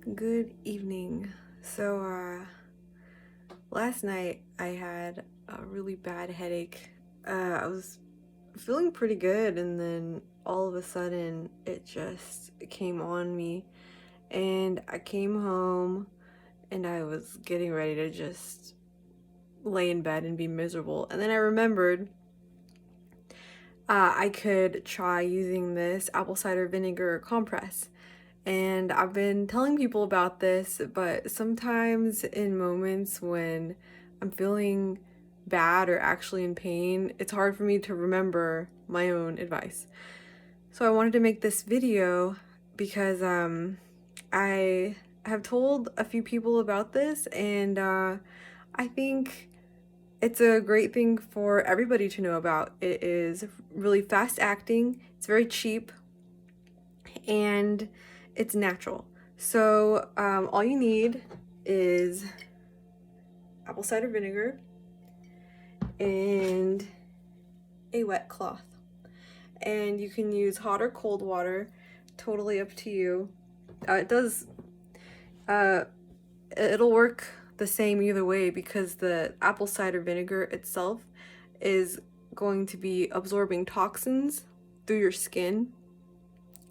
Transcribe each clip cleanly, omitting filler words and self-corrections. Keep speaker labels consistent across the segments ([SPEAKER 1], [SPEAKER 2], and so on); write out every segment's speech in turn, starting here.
[SPEAKER 1] Good evening. Last night I had a really bad headache. I was feeling pretty good, and then all of a sudden it just came on me. And I came home and I was getting ready to just lay in bed and be miserable. And then I remembered I could try using this apple cider vinegar compress. And I've been telling people about this, but sometimes in moments when I'm feeling bad or actually in pain, it's hard for me to remember my own advice. So I wanted to make this video because I have told a few people about this, and I think it's a great thing for everybody to know about. It is really fast acting, it's very cheap, and it's natural. So all you need is apple cider vinegar and a wet cloth. And you can use hot or cold water, totally up to you. It'll work the same either way because the apple cider vinegar itself is going to be absorbing toxins through your skin.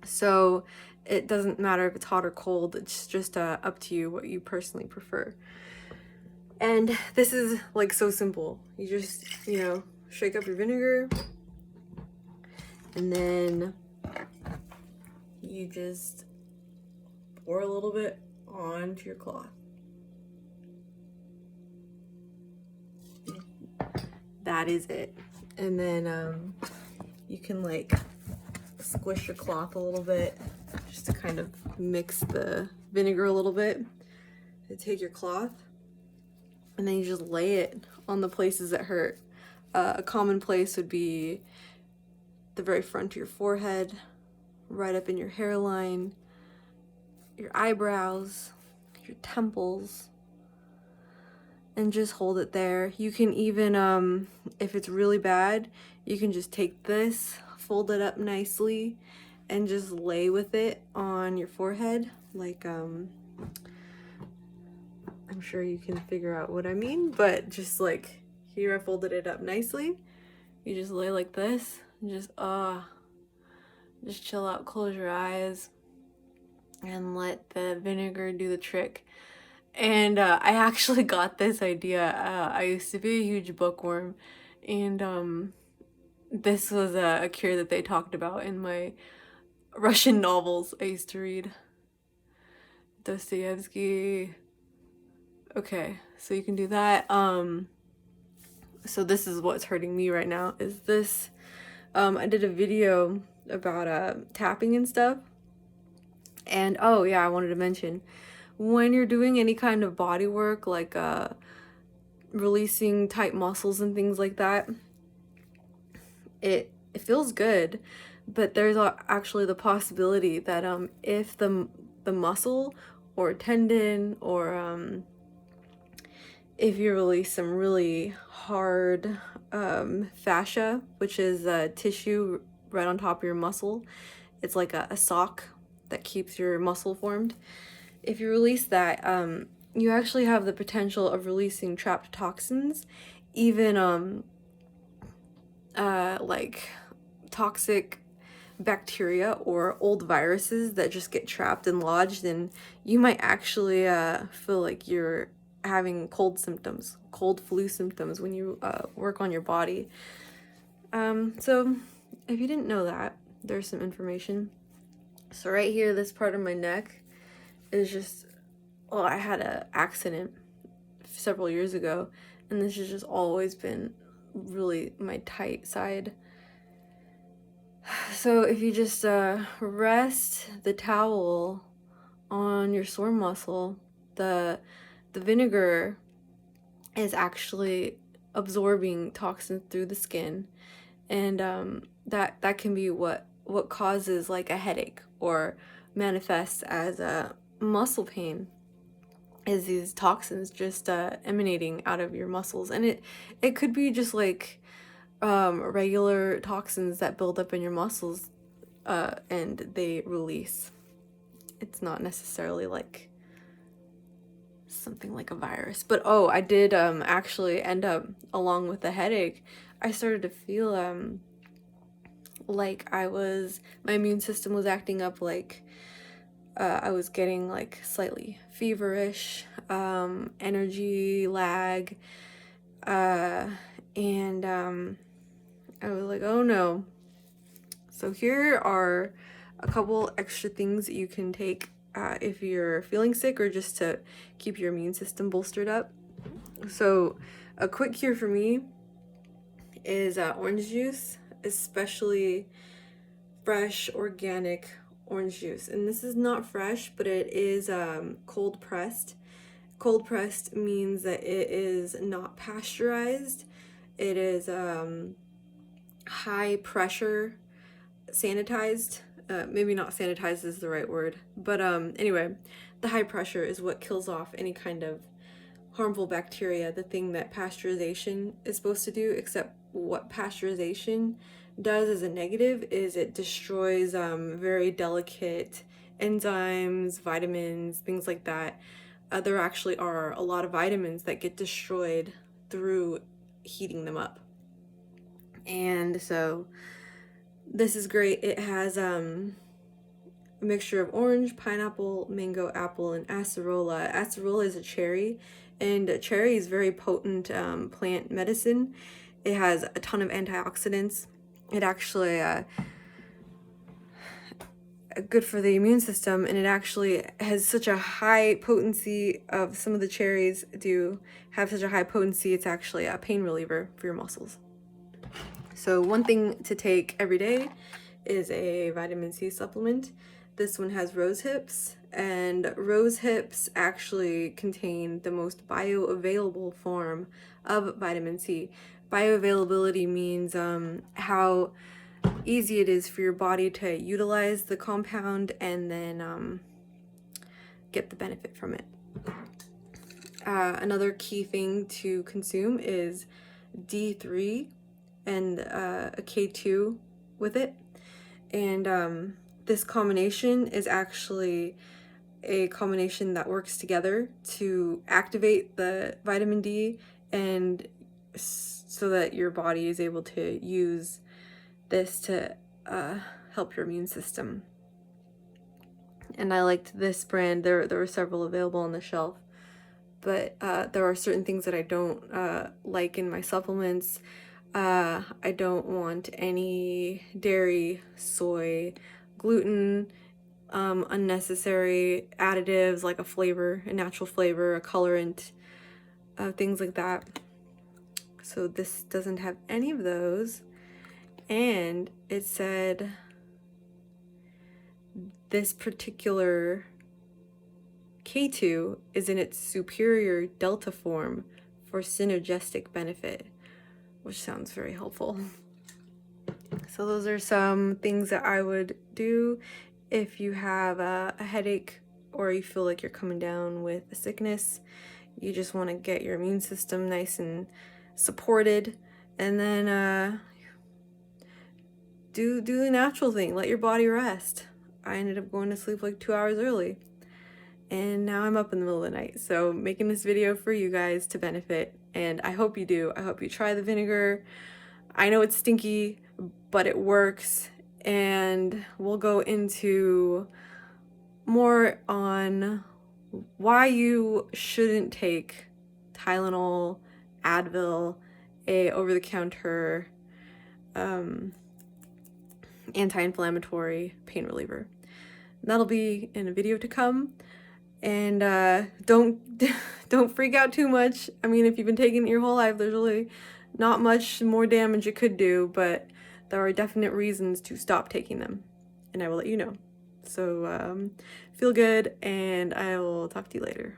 [SPEAKER 1] So it doesn't matter if it's hot or cold, it's just up to you what you personally prefer. And this is like so simple. You just, shake up your vinegar, and then you just pour a little bit onto your cloth. That is it. And then you can like squish your cloth a little bit just to kind of mix the vinegar a little bit. You take your cloth and then you just lay it on the places that hurt. A common place would be the very front of your forehead, right up in your hairline, your eyebrows, your temples, and just hold it there. You can even, if it's really bad, you can just take this, fold it up nicely, and just lay with it on your forehead. Like, I'm sure you can figure out what I mean, but just like here I folded it up nicely. You just lay like this and just chill out, close your eyes, and let the vinegar do the trick. And I actually got this idea. I used to be a huge bookworm, and this was a cure that they talked about in my Russian novels I used to read. Dostoevsky. Okay, so you can do that. So this is what's hurting me right now, is this. I did a video about tapping and stuff. And oh yeah, I wanted to mention, when you're doing any kind of body work, like releasing tight muscles and things like that, it feels good, but there's actually the possibility that if the muscle or tendon or if you release some really hard fascia, which is tissue right on top of your muscle, it's like a sock that keeps your muscle formed. If you release that, you actually have the potential of releasing trapped toxins, even like toxic bacteria or old viruses that just get trapped and lodged, and you might actually feel like you're having cold flu symptoms when you work on your body. So if you didn't know that, there's some information. So right here, this part of my neck is just, well, I had an accident several years ago, and this has just always been really my tight side. So if you just rest the towel on your sore muscle, the vinegar is actually absorbing toxins through the skin, and that can be what causes like a headache or manifests as a muscle pain, is these toxins just emanating out of your muscles. And it could be just like regular toxins that build up in your muscles and they release. It's not necessarily like something like a virus. But oh, I did actually end up, along with the headache, I started to feel like my immune system was acting up, like I was getting like slightly feverish, energy lag, and I was like, oh no. So here are a couple extra things that you can take if you're feeling sick or just to keep your immune system bolstered up. So a quick cure for me is orange juice, especially fresh organic orange juice. And this is not fresh, but it is cold pressed. Cold pressed means that it is not pasteurized. It is high pressure sanitized. Maybe not sanitized is the right word, but anyway, the high pressure is what kills off any kind of harmful bacteria, the thing that pasteurization is supposed to do, except what pasteurization does as a negative is it destroys very delicate enzymes, vitamins, things like that. There actually are a lot of vitamins that get destroyed through heating them up. And so this is great. It has a mixture of orange, pineapple, mango, apple, and acerola. Acerola is a cherry, and cherry is very potent plant medicine. It has a ton of antioxidants. It actually good for the immune system, and it actually has such a high potency. Of some of the cherries do have such a high potency, it's actually a pain reliever for your muscles. So one thing to take every day is a vitamin C supplement. This one has rose hips, and rose hips actually contain the most bioavailable form of vitamin C. Bioavailability means how easy it is for your body to utilize the compound and then get the benefit from it. Another key thing to consume is D3 and a K2 with it. And this combination is actually a combination that works together to activate the vitamin D, and so that your body is able to use this to help your immune system. And I liked this brand. There were several available on the shelf, but there are certain things that I don't like in my supplements. I don't want any dairy, soy, gluten, unnecessary additives like a natural flavor, a colorant, things like that. So this doesn't have any of those. And it said this particular K2 is in its superior delta form for synergistic benefit, which sounds very helpful. So those are some things that I would do if you have a headache or you feel like you're coming down with a sickness. You just want to get your immune system nice and supported, and then do the natural thing. Let your body rest. I ended up going to sleep like 2 hours early, and now I'm up in the middle of the night. So making this video for you guys to benefit, and I hope you do. I hope you try the vinegar. I know it's stinky, but it works, and we'll go into more on why you shouldn't take Tylenol, Advil, a over-the-counter anti-inflammatory pain reliever. That'll be in a video to come. And don't freak out too much. I mean, if you've been taking it your whole life, there's really not much more damage it could do, but there are definite reasons to stop taking them, and I will let you know. So feel good, and I will talk to you later.